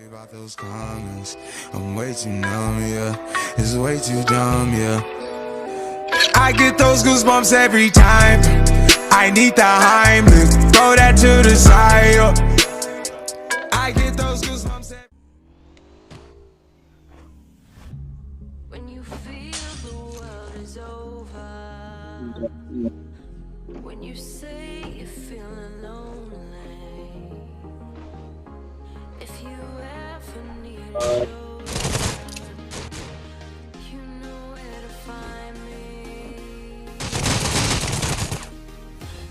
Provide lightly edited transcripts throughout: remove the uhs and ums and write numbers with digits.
About those comments, I'm way too numb, yeah. It's way too dumb, yeah. I get those goosebumps every time. I need the Heimlich, throw that to the side, yeah. I get those goosebumps every when you feel the world is over, when you say you're feeling lonely, if you ever need a shoulder, you know where to find me.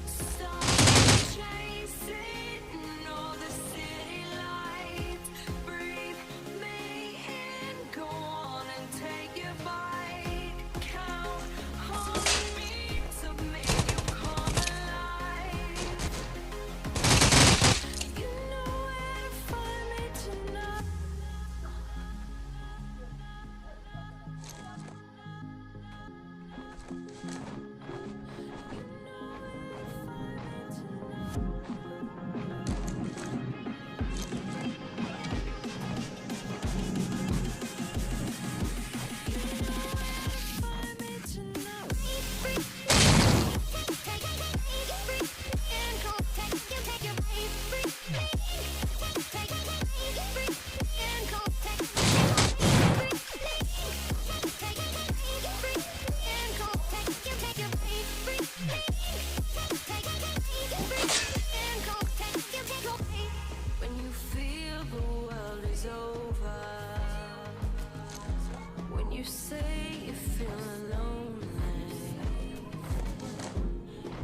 Stop chasing all the city lights, breathe me in, go on and take your bite, count on me to make you come alive. You know where to find me tonight. When you feel the world is over, when you say you're feeling lonely,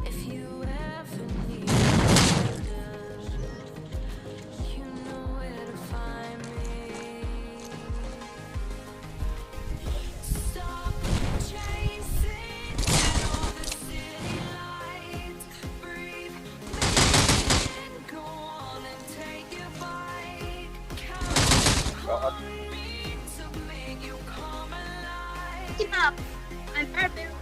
if you ever need a you know where to find me. Stop chasing all the city lights, breathe and go on and take your bite, count on me to make you come alive. Keep up. I'm perfect.